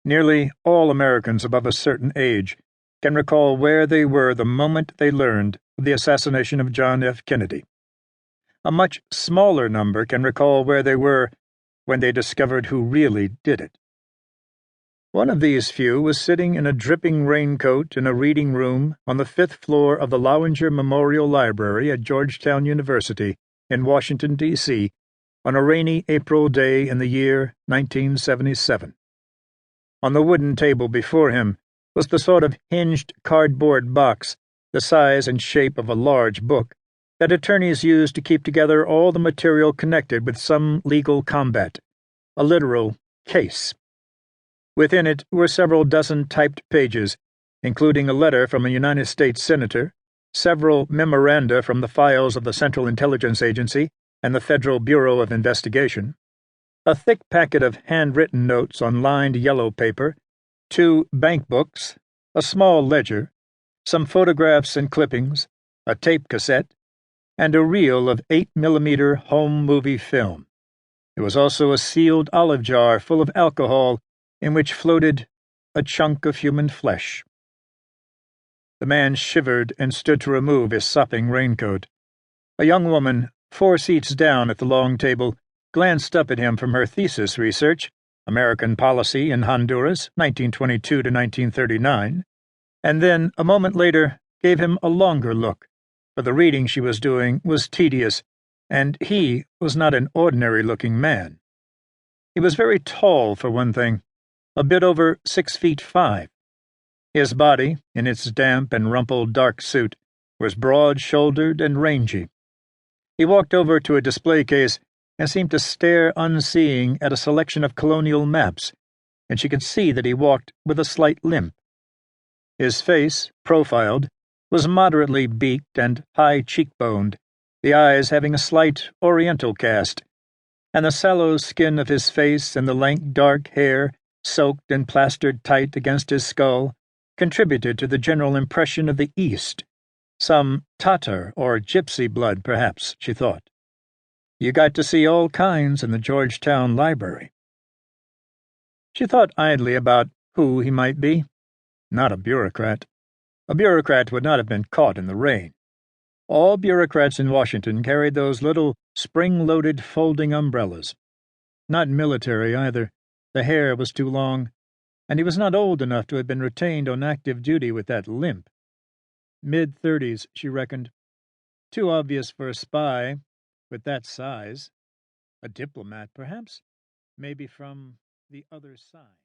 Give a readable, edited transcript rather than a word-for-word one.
Nearly all Americans above a certain age can recall where they were the moment they learned of the assassination of John F. Kennedy. A much smaller number can recall where they were when they discovered who really did it. One of these few was sitting in a dripping raincoat in a reading room on the 5th floor of the Lowinger Memorial Library at Georgetown University in Washington, D.C., on a rainy April day in the year 1977. On the wooden table before him was the sort of hinged cardboard box, the size and shape of a large book, that attorneys use to keep together all the material connected with some legal combat, a literal case. Within it were several dozen typed pages, including a letter from a United States senator, several memoranda from the files of the Central Intelligence Agency and the Federal Bureau of Investigation, a thick packet of handwritten notes on lined yellow paper, 2 bank books, a small ledger, some photographs and clippings, a tape cassette, and a reel of 8mm home movie film. There was also a sealed olive jar full of alcohol in which floated a chunk of human flesh. The man shivered and stood to remove his sopping raincoat. A young woman, 4 seats down at the long table, glanced up at him from her thesis research, American Policy in Honduras, 1922 to 1939, and then, a moment later, gave him a longer look, for the reading she was doing was tedious, and he was not an ordinary-looking man. He was very tall, for one thing, a bit over 6'5". His body, in its damp and rumpled dark suit, was broad-shouldered and rangy. He walked over to a display case and seemed to stare unseeing at a selection of colonial maps, and she could see that he walked with a slight limp. His face, profiled, was moderately beaked and high-cheekboned, the eyes having a slight oriental cast, and the sallow skin of his face and the lank dark hair, soaked and plastered tight against his skull, contributed to the general impression of the East. Some Tatar or gypsy blood, perhaps, she thought. You got to see all kinds in the Georgetown Library. She thought idly about who he might be. Not a bureaucrat. A bureaucrat would not have been caught in the rain. All bureaucrats in Washington carried those little spring-loaded folding umbrellas. Not military, either. The hair was too long, and he was not old enough to have been retained on active duty with that limp. Mid-30s, she reckoned. Too obvious for a spy, with that size. A diplomat, perhaps? Maybe from the other side.